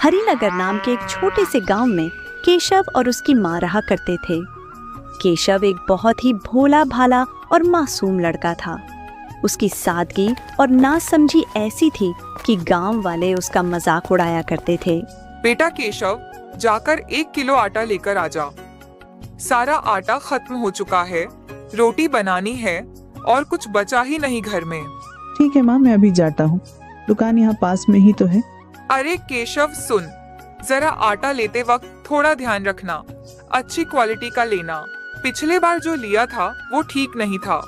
हरिनगर नाम के एक छोटे से गांव में केशव और उसकी माँ रहा करते थे। केशव एक बहुत ही भोला भाला और मासूम लड़का था। उसकी सादगी और नासमझी ऐसी थी कि गांव वाले उसका मजाक उड़ाया करते थे। बेटा केशव, जाकर 1 किलो आटा लेकर आ जा। सारा आटा खत्म हो चुका है, रोटी बनानी है और कुछ बचा ही नहीं घर में। ठीक है माँ, मैं अभी जाता हूँ, दुकान यहाँ पास में ही तो है। अरे केशव सुन, जरा आटा लेते वक्त थोड़ा ध्यान रखना, अच्छी क्वालिटी का लेना। पिछले बार जो लिया था वो ठीक नहीं था।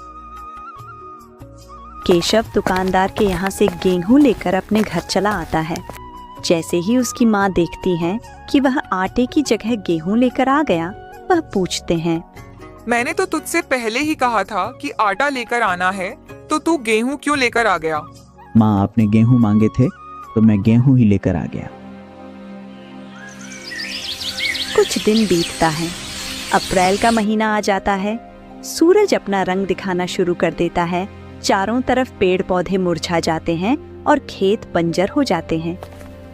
केशव दुकानदार के यहाँ से गेहूं लेकर अपने घर चला आता है। जैसे ही उसकी माँ देखती है कि वह आटे की जगह गेहूं लेकर आ गया, वह पूछते हैं, मैंने तो तुझसे पहले ही कहा था कि आटा लेकर आना है, तो तू गेहूं क्यों लेकर आ गया? माँ, आपने गेहूं मांगे थे तो मैं गेहूं ही लेकर आ गया। कुछ दिन बीतता है। अप्रैल का महीना आ जाता है। सूरज अपना रंग दिखाना शुरू कर देता है। चारों तरफ पेड़ पौधे मुरझा जाते हैं और खेत बंजर हो जाते हैं।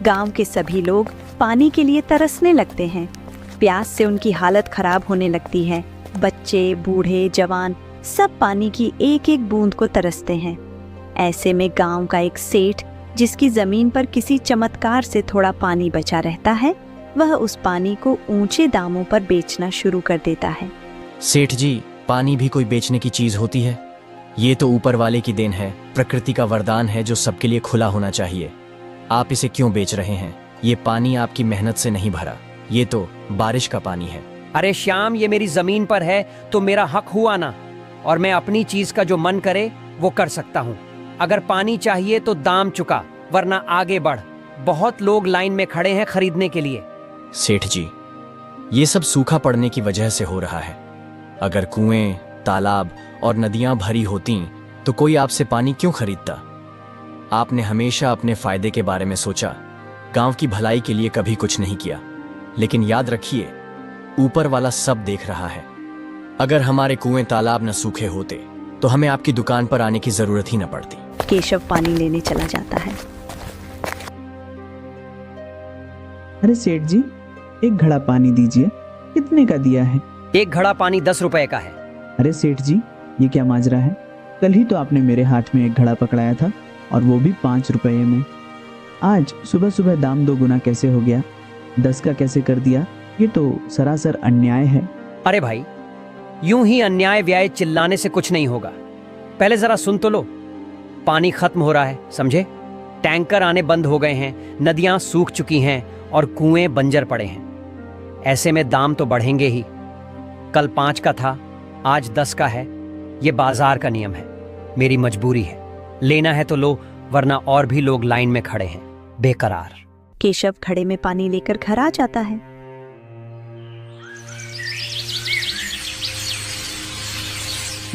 गांव के सभी लोग पानी के लिए तरसने लगते हैं। प्यास से उनकी हालत खराब होने लगती है। बच्चे, बूढ़े, जवान सब पानी की एक एक बूंद को तरसते हैं। ऐसे में गांव का एक सेठ, जिसकी जमीन पर किसी चमत्कार से थोड़ा पानी बचा रहता है, वह उस पानी को ऊंचे दामों पर बेचना शुरू कर देता है। सेठ जी, पानी भी कोई बेचने की चीज होती है? ये तो ऊपर वाले की देन है, प्रकृति का वरदान है जो सबके लिए खुला होना चाहिए। आप इसे क्यों बेच रहे हैं? ये पानी आपकी मेहनत से नहीं भरा, ये तो बारिश का पानी है। अरे श्याम, ये मेरी जमीन पर है तो मेरा हक हुआ ना, और मैं अपनी चीज का जो मन करे वो कर सकता हूँ। अगर पानी चाहिए तो दाम चुका, वरना आगे बढ़। बहुत लोग लाइन में खड़े हैं खरीदने के लिए। सेठ जी, ये सब सूखा पड़ने की वजह से हो रहा है। अगर कुएं, तालाब और नदियां भरी होती तो कोई आपसे पानी क्यों खरीदता? आपने हमेशा अपने फायदे के बारे में सोचा, गांव की भलाई के लिए कभी कुछ नहीं किया। लेकिन याद रखिए, ऊपर वाला सब देख रहा है। अगर हमारे कुएं तालाब न सूखे होते तो हमें आपकी दुकान पर आने की जरूरत ही न पड़ती। केशव पानी लेने चला जाता है। अरे सेठ जी, एक घड़ा पानी दीजिए। कितने का दिया है? एक घड़ा पानी 10 रुपए का है। अरे सेठ जी, ये क्या माजरा है? कल ही तो आपने मेरे हाथ में एक घड़ा पकड़ाया था, और वो भी 5 रुपए में। आज सुबह सुबह दाम 2 गुना कैसे हो गया? 10 का कैसे कर दिया? ये तो सरासर अन्याय है। अरे भाई, यूं ही अन्याय व्याय चिल्लाने से कुछ नहीं होगा। पहले जरा सुन तो लो। पानी खत्म हो रहा है, समझे? टैंकर आने बंद हो गए हैं, नदियां सूख चुकी हैं और कुएं बंजर पड़े हैं। ऐसे में दाम तो बढ़ेंगे ही। कल 5 का था, आज 10 का है। ये बाजार का नियम है, मेरी मजबूरी है। लेना है तो लो, वरना और भी लोग लाइन में खड़े हैं बेकरार। केशव घड़े में पानी लेकर घर आ जाता है।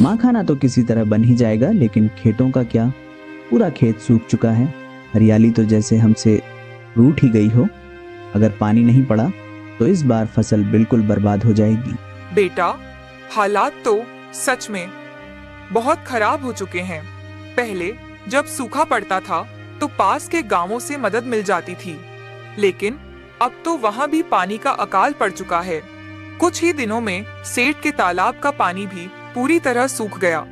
माँ, खाना तो किसी तरह बन ही जाएगा, लेकिन खेतों का क्या? पूरा खेत सूख चुका है। हरियाली तो जैसे हमसे रूठ ही गई हो। अगर पानी नहीं पड़ा तो इस बार फसल बिल्कुल बर्बाद हो जाएगी। बेटा, हालात तो सच में बहुत खराब हो चुके हैं। पहले जब सूखा पड़ता था तो पास के गांवों से मदद मिल जाती थी, लेकिन अब तो वहां भी पानी का अकाल पड़ चुका है। कुछ ही दिनों में सेठ के तालाब का पानी भी पूरी तरह सूख गया,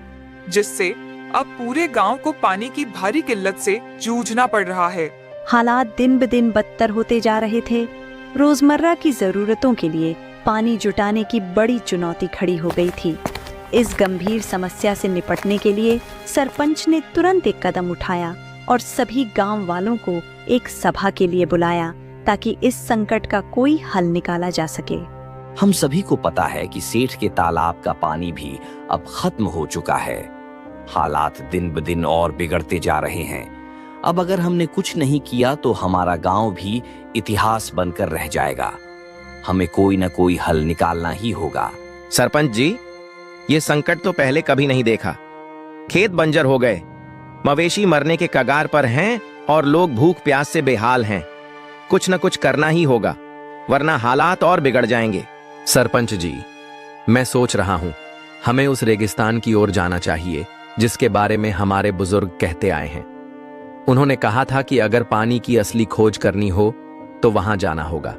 जिससे अब पूरे गांव को पानी की भारी किल्लत से जूझना पड़ रहा है। हालात दिन ब दिन बदतर होते जा रहे थे। रोजमर्रा की जरूरतों के लिए पानी जुटाने की बड़ी चुनौती खड़ी हो गई थी। इस गंभीर समस्या से निपटने के लिए सरपंच ने तुरंत एक कदम उठाया और सभी गांव वालों को एक सभा के लिए बुलाया, ताकि इस संकट का कोई हल निकाला जा सके। हम सभी को पता है कि सेठ के तालाब का पानी भी अब खत्म हो चुका है। हालात दिन ब दिन और बिगड़ते जा रहे हैं। अब अगर हमने कुछ नहीं किया तो हमारा गांव भी इतिहास बनकर रह जाएगा। हमें कोई न कोई हल निकालना ही होगा। सरपंच जी, ये संकट तो पहले कभी नहीं देखा। खेत बंजर हो गए, मवेशी मरने के कगार पर हैं और लोग भूख प्यास से बेहाल हैं। कुछ न कुछ करना ही होगा, वरना हालात और बिगड़ जाएंगे। सरपंच जी, मैं सोच रहा हूं हमें उस रेगिस्तान की ओर जाना चाहिए जिसके बारे में हमारे बुजुर्ग कहते आए हैं। उन्होंने कहा था कि अगर पानी की असली खोज करनी हो तो वहां जाना होगा।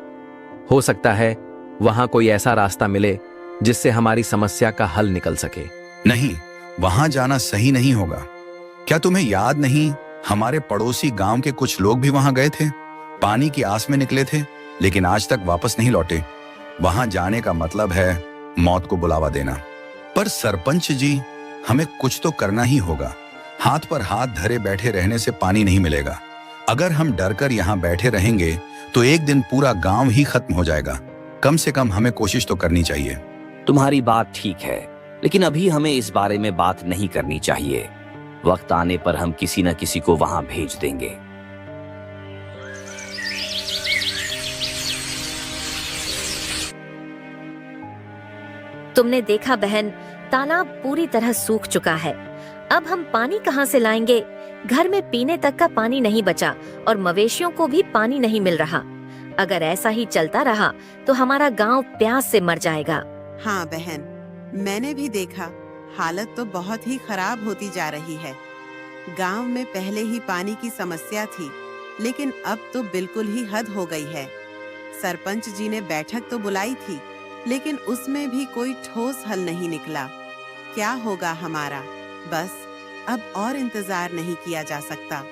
हो सकता है वहां कोई ऐसा रास्ता मिले जिससे हमारी समस्या का हल निकल सके। नहीं, वहां जाना सही नहीं होगा। क्या तुम्हें याद नहीं, हमारे पड़ोसी गांव के कुछ लोग भी वहां गए थे, पानी की आस में निकले थे, लेकिन आज तक वापस नहीं लौटे। वहां जाने का मतलब है मौत को बुलावा देना। पर सरपंच जी, हमें कुछ तो करना ही होगा। हाथ पर हाथ धरे बैठे रहने से पानी नहीं मिलेगा। अगर हम डरकर यहाँ बैठे रहेंगे तो एक दिन पूरा गांव ही खत्म हो जाएगा। कम से कम हमें कोशिश तो करनी चाहिए। तुम्हारी बात ठीक है, लेकिन अभी हमें इस बारे में बात नहीं करनी चाहिए। वक्त आने पर हम किसी न किसी को वहां भेज देंगे। तुमने देखा बहन, तालाब पूरी तरह सूख चुका है। अब हम पानी कहाँ से लाएंगे? घर में पीने तक का पानी नहीं बचा और मवेशियों को भी पानी नहीं मिल रहा। अगर ऐसा ही चलता रहा तो हमारा गांव प्यास से मर जाएगा। हाँ बहन, मैंने भी देखा, हालत तो बहुत ही खराब होती जा रही है। गांव में पहले ही पानी की समस्या थी, लेकिन अब तो बिल्कुल ही हद हो गई है। सरपंच जी ने बैठक तो बुलाई थी, लेकिन उसमें भी कोई ठोस हल नहीं निकला। क्या होगा हमारा? बस अब और इंतजार नहीं किया जा सकता।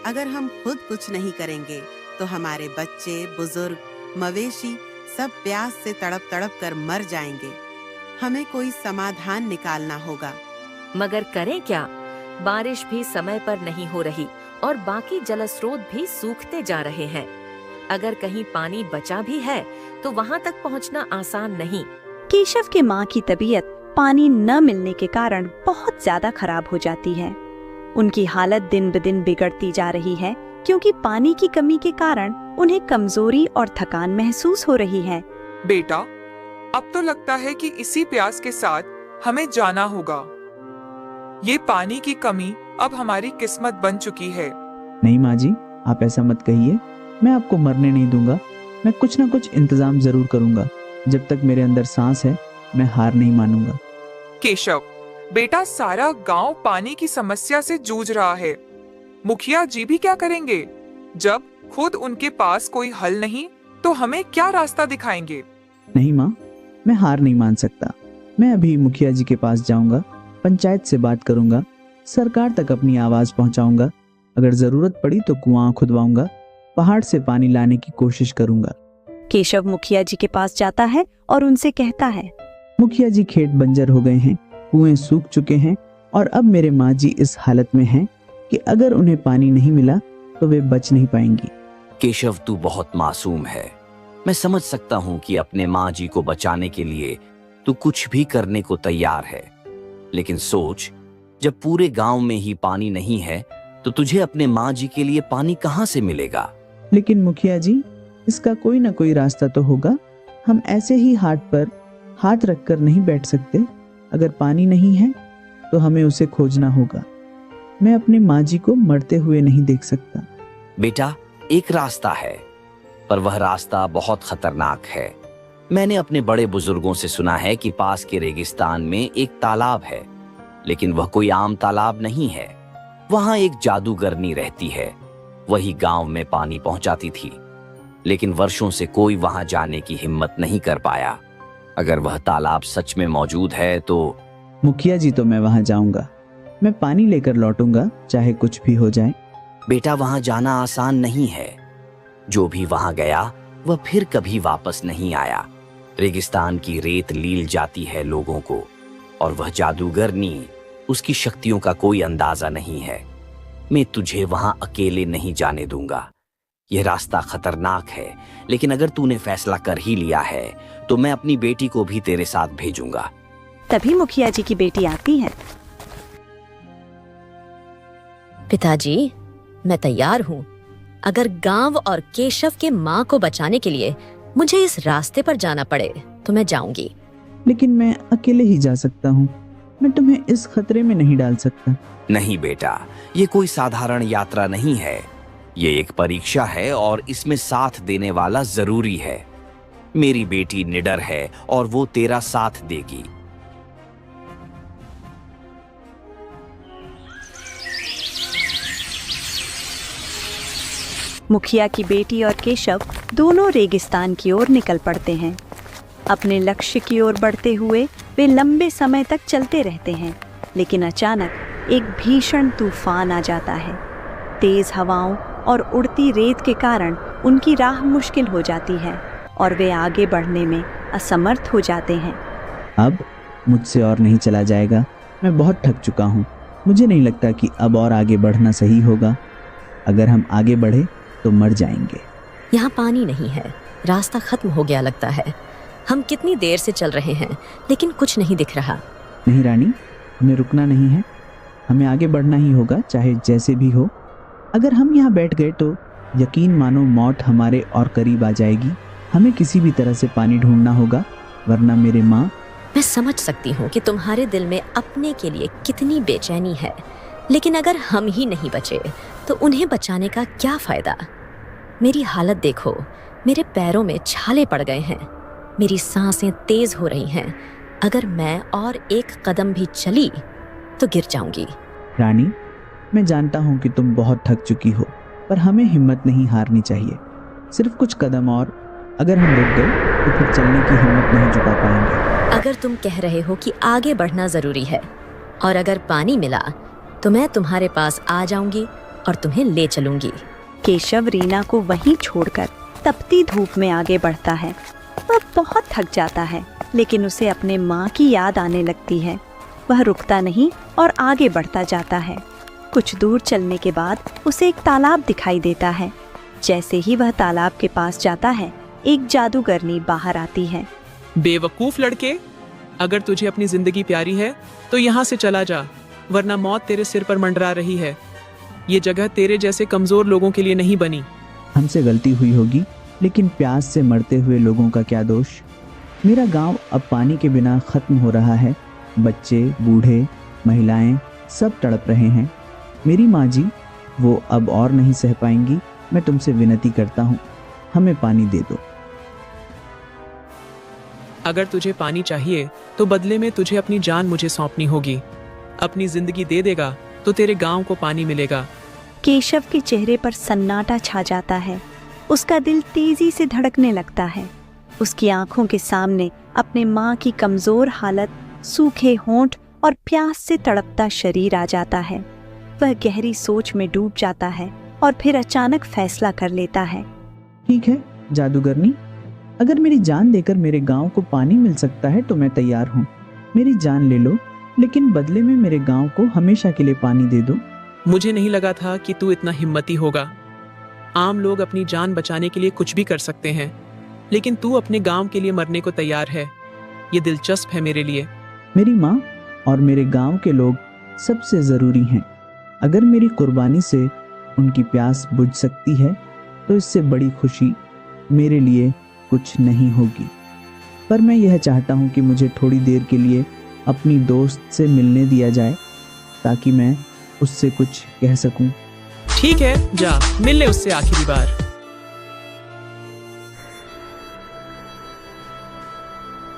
अगर हम खुद कुछ नहीं करेंगे तो हमारे बच्चे, बुजुर्ग, मवेशी सब प्यास से तड़प तड़प कर मर जाएंगे। हमें कोई समाधान निकालना होगा। मगर करें क्या? बारिश भी समय पर नहीं हो रही और बाकी जलस्रोत भी सूखते जा रहे हैं। अगर कहीं पानी बचा भी है तो वहां तक पहुंचना आसान नहीं। केशव के माँ की तबीयत पानी न मिलने के कारण बहुत ज्यादा खराब हो जाती है। उनकी हालत दिन ब दिन बिगड़ती जा रही है क्योंकि पानी की कमी के कारण उन्हें कमजोरी और थकान महसूस हो रही है। बेटा, अब तो लगता है कि इसी प्यास के साथ हमें जाना होगा। ये पानी की कमी अब हमारी किस्मत बन चुकी है। नहीं माँ जी, आप ऐसा मत कहिए। मैं आपको मरने नहीं दूंगा। मैं कुछ ना कुछ इंतजाम जरूर करूंगा। जब तक मेरे अंदर सांस है, मैं हार नहीं मानूंगा। केशव, बेटा, सारा गांव पानी की समस्या से जूझ रहा है। मुखिया जी भी क्या करेंगे? जब खुद उनके पास कोई हल नहीं तो हमें क्या रास्ता दिखाएंगे? नहीं माँ, मैं हार नहीं मान सकता। मैं अभी मुखिया जी के पास जाऊंगा, पंचायत से बात करूंगा, सरकार तक अपनी आवाज पहुंचाऊंगा। अगर जरूरत पड़ी तो कुआं खुदवाऊंगा, पहाड़ से पानी लाने की कोशिश करूंगा। केशव मुखिया जी के पास जाता है और उनसे कहता है, मुखिया जी, खेत बंजर हो गए हैं, कुएं सूख चुके हैं और अब मेरे माँ जी इस हालत में हैं कि अगर उन्हें पानी नहीं मिला तो वे बच नहीं पाएंगी। केशव, तू बहुत मासूम है। मैं समझ सकता हूँ कि अपने माँ जी को बचाने के लिए तू कुछ भी करने को तैयार है, लेकिन सोच, जब पूरे गांव में ही पानी नहीं है तो तुझे अपने माँ जी के लिए पानी कहाँ से मिलेगा? लेकिन मुखिया जी, इसका कोई ना कोई रास्ता तो होगा। हम ऐसे ही हाथ पर हाथ रखकर नहीं बैठ सकते। अगर पानी नहीं है तो हमें उसे खोजना होगा। मैं अपनी माँ जी को मरते हुए नहीं देख सकता। बेटा, एक रास्ता है, पर वह रास्ता बहुत खतरनाक है। मैंने अपने बड़े बुजुर्गों से सुना है कि पास के रेगिस्तान में एक तालाब है, लेकिन वह कोई आम तालाब नहीं है। वहां एक जादूगरनी रहती है। वही गांव में पानी पहुंचाती थी, लेकिन वर्षों से कोई वहां जाने की हिम्मत नहीं कर पाया। अगर वह तालाब सच में मौजूद है तो मुखिया जी, तो मैं वहां जाऊंगा। मैं पानी लेकर लौटूंगा, चाहे कुछ भी हो जाए। बेटा, वहां जाना आसान नहीं है। जो भी वहां गया वह फिर कभी वापस नहीं आया। रेगिस्तान की रेत लील जाती है लोगों को, और वह जादूगरनी, उसकी शक्तियों का कोई अंदाजा नहीं है। मैं तुझे वहां अकेले नहीं जाने दूंगा। यह रास्ता खतरनाक है, लेकिन अगर तूने फैसला कर ही लिया है तो मैं अपनी बेटी को भी तेरे साथ भेजूंगा। तभी मुखिया जी की बेटी आती है। पिताजी, मैं तैयार हूँ। अगर गांव और केशव के माँ को बचाने के लिए मुझे इस रास्ते पर जाना पड़े तो मैं जाऊंगी। लेकिन मैं अकेले ही जा सकता हूँ। मैं तुम्हें इस खतरे में नहीं डाल सकता। नहीं बेटा, ये कोई साधारण यात्रा नहीं है। ये एक परीक्षा है और इसमें साथ देने वाला जरूरी है। मेरी बेटी निडर है और वो तेरा साथ देगी। मुखिया की बेटी और केशव दोनों रेगिस्तान की ओर निकल पड़ते हैं। अपने लक्ष्य की ओर बढ़ते हुए वे लंबे समय तक चलते रहते हैं, लेकिन अचानक एक भीषण तूफान आ जाता है। तेज हवाओं और उड़ती रेत के कारण उनकी राह मुश्किल हो जाती है और वे आगे बढ़ने में असमर्थ हो जाते हैं। अब मुझसे और नहीं चला जाएगा। मैं बहुत थक चुका हूँ। मुझे नहीं लगता कि अब और आगे बढ़ना सही होगा। अगर हम आगे बढ़े तो मर जाएंगे। यहाँ पानी नहीं है, रास्ता खत्म हो गया लगता है। हम कितनी देर से चल रहे हैं लेकिन कुछ नहीं दिख रहा। नहीं रानी, हमें रुकना नहीं है। हमें आगे बढ़ना ही होगा, चाहे जैसे भी हो। अगर हम यहाँ बैठ गए तो यकीन मानो मौत हमारे और करीब आ जाएगी। हमें किसी भी तरह से पानी ढूंढना होगा, वरना मेरे माँ। मैं समझ सकती हूँ कि तुम्हारे दिल में अपने के लिए कितनी बेचैनी है, लेकिन अगर हम ही नहीं बचे तो उन्हें बचाने का क्या फायदा। मेरी हालत देखो, मेरे पैरों में छाले पड़ गए हैं, मेरी सांसें तेज हो रही हैं। अगर मैं और एक कदम भी चली तो गिर जाऊंगी। रानी, मैं जानता हूँ कि तुम बहुत थक चुकी हो, पर हमें हिम्मत नहीं हारनी चाहिए। सिर्फ कुछ कदम और। अगर हम रुक गए तो फिर चलने की हिम्मत नहीं जुटा पाएंगे। अगर तुम कह रहे हो कि आगे बढ़ना जरूरी है और अगर पानी मिला तो मैं तुम्हारे पास आ जाऊंगी और तुम्हें ले चलूंगी। केशव रीना को वहीं छोड़कर तपती धूप में आगे बढ़ता है। वह बहुत थक जाता है, लेकिन उसे अपने माँ की याद आने लगती है। वह रुकता नहीं और आगे बढ़ता जाता है। कुछ दूर चलने के बाद उसे एक तालाब दिखाई देता है। जैसे ही वह तालाब के पास जाता है, एक जादूगरनी बाहर आती है। बेवकूफ लड़के, अगर तुझे अपनी जिंदगी प्यारी है तो यहाँ से चला जा, वरना मौत तेरे सिर पर मंडरा रही है। ये जगह तेरे जैसे कमजोर लोगों के लिए नहीं बनी। हमसे गलती हुई होगी, लेकिन प्यास से मरते हुए लोगों का क्या दोष। मेरा गांव अब पानी के बिना खत्म हो रहा है। बच्चे, बूढ़े, महिलाएं सब तड़प रहे हैं। मेरी माँ जी, वो अब और नहीं सह पाएंगी। मैं तुमसे विनती करता हूँ, हमें पानी दे दो। अगर तुझे पानी चाहिए तो बदले में तुझे अपनी जान मुझे सौंपनी होगी। अपनी जिंदगी दे देगा तो तेरे गांव को पानी मिलेगा। केशव के चेहरे पर सन्नाटा छा जाता है। उसका दिल तेजी से धड़कने लगता है। उसकी आंखों के सामने अपने माँ की कमजोर हालत, सूखे होंठ और प्यास से तड़पता शरीर आ जाता है। वह गहरी सोच में डूब जाता है और फिर अचानक फैसला कर लेता है। ठीक है जादूगरनी, अगर मेरी जान देकर मेरे गांव को पानी मिल सकता है तो मैं तैयार हूँ। मेरी जान ले लो, लेकिन बदले में मेरे गांव को हमेशा के लिए पानी दे दो। मुझे नहीं लगा था कि तू इतना हिम्मती होगा। आम लोग अपनी जान बचाने के लिए कुछ भी कर सकते हैं, लेकिन तू अपने गांव के लिए मरने को तैयार है। ये दिलचस्प है मेरे लिए। मेरी माँ और मेरे गांव के लोग सबसे जरूरी हैं। अगर मेरी कुर्बानी से उनकी प्यास बुझ सकती है तो इससे बड़ी खुशी मेरे लिए कुछ नहीं होगी। पर मैं यह चाहता हूँ कि मुझे थोड़ी देर के लिए अपनी दोस्त से मिलने दिया जाए, ताकि मैं उससे कुछ कह सकूं। ठीक है, जा मिल ले उससे आखिरी बार।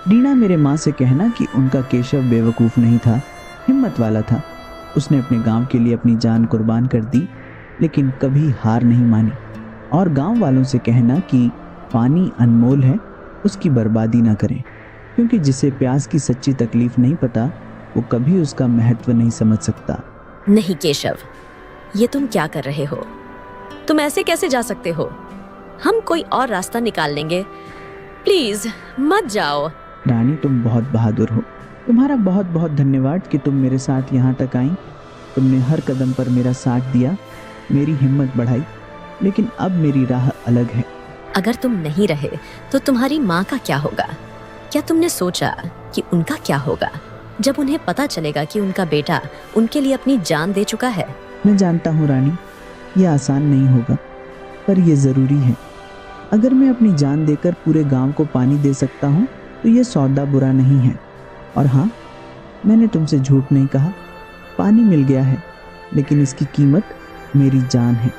रीना, मेरे माँ से कहना कि उनका केशव बेवकूफ नहीं था, हिम्मत वाला था। उसने अपने गांव के लिए अपनी जान कुर्बान कर दी, लेकिन कभी हार नहीं मानी। और गांव वालों से कहना कि पानी अनमोल है, उसकी बर्बादी ना करें, क्योंकि जिसे प्यास की सच्ची तकलीफ नहीं पता, वो कभी उसका महत्व नहीं समझ सकता। नहीं केशव, ये तुम क्या कर रहे हो? तुम ऐसे कैसे जा सकते हो? हम कोई और रास्ता निकाल लेंगे। प्लीज मत जाओ। रानी, तुम बहुत बहादुर हो। तुम्हारा बहुत बहुत धन्यवाद कि तुम मेरे साथ यहाँ तक आई। तुमने हर कदम पर मेरा साथ दिया, मेरी हिम्मत बढ़ाई, लेकिन अब मेरी राह अलग है। अगर तुम नहीं रहे तो तुम्हारी माँ का क्या होगा? क्या तुमने सोचा कि उनका क्या होगा जब उन्हें पता चलेगा कि उनका बेटा उनके लिए अपनी जान दे चुका है? मैं जानता हूँ रानी, यह आसान नहीं होगा, पर यह जरूरी है। अगर मैं अपनी जान देकर पूरे गांव को पानी दे सकता हूँ तो यह सौदा बुरा नहीं है। और हाँ, मैंने तुमसे झूठ नहीं कहा। पानी मिल गया है, लेकिन इसकी कीमत मेरी जान है।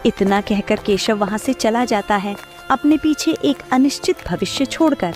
इतना कहकर केशव वहां से चला जाता है, अपने पीछे एक अनिश्चित भविष्य छोड़कर।